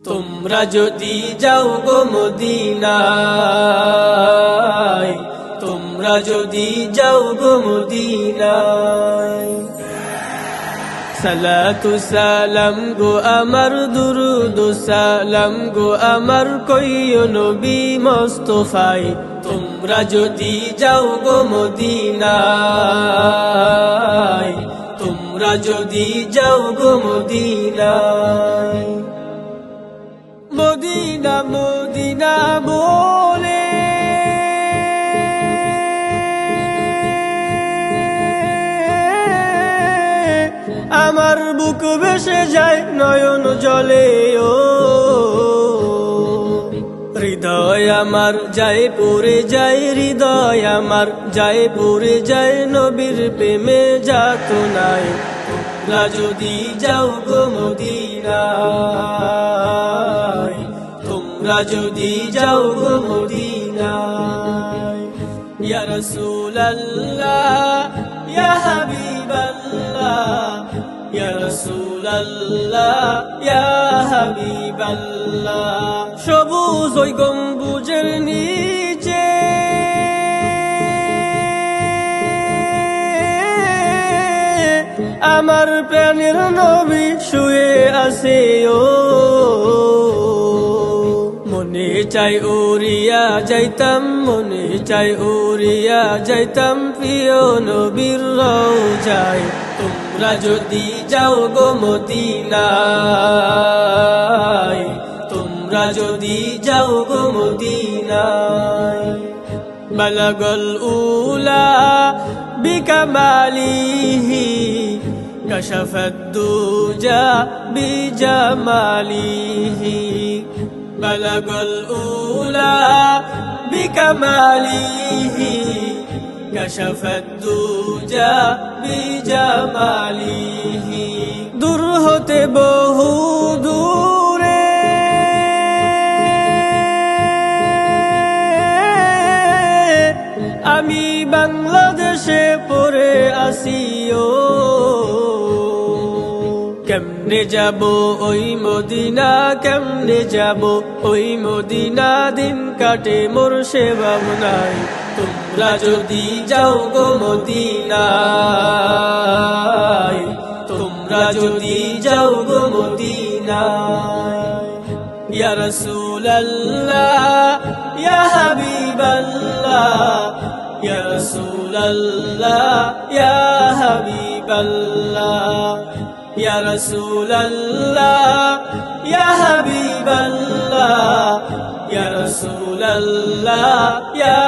তোমরা যদি যাও গো মদিনায়, তোমরা যদি যাও গো মদিনায়, সালাতু সালাম গো আমার, দুরুদ সালাম গো আমার, কইও নবী মুস্তাফায়। তোমরা যদি যাও গো মদিনায়, তোমরা যদি যাও গো মদিনায়, মদিনা মদিনা বলে আমার বুক ভেসে যায় নয়ন জলে, ও হৃদয় আমার যায় পড়ে যায়, হৃদয় আমার যায় পড়ে যায় নবীর প্রেমে যাতনায়। তোমরা যদি যাও গো মদিনায়, তোমরা যদি যাও গো মদিনায়, ইয়া রাসূলুল্লাহ ইয়া হাবিবাল্লাহ, ইয়া রাসূলুল্লাহ ইয়া হাবিবাল্লাহ। সবুজ ওই গম্বুজের নিচে আমার প্রাণের নবী শুয়ে আছে, ও মনে চাই উড়িয়া যাইতাম, মনে চাই উড়িয়া যাইতাম প্রিয় নবীর রওজায়। তোমরা যদি যাও গো মদিনায়, তোমরা যদি যাও গো মদিনায়, বালাগল উলা বিকামালিহি কাশাফাদ দুজা বিজামালিহি, বালাগল উলা বিকামালিহি কাশাফাদ দুজা বিজামালিহি। দূর হতে বহু দূরে আমি বাংলাদেশে পড়ে আসি, ও কেমনে যাব ওই মদিনা, কেমনে যাব ওই মদিনা, দিন কাটে মোর সে ভাবনায়। তোমরা যদি যাও গো মদিনায়, তোমরা যদি যাও গো মদিনায়, ইয়া রাসূলুল্লাহ ইয়া হাবিবাল্লাহ, ইয়া রাসূলুল্লাহ ইয়া হাবিবাল্লাহ, ইয়া রাসূলুল্লাহ ইয়া হাবিবাল্লাহ, ইয়া রাসূলুল্লাহ ইয়া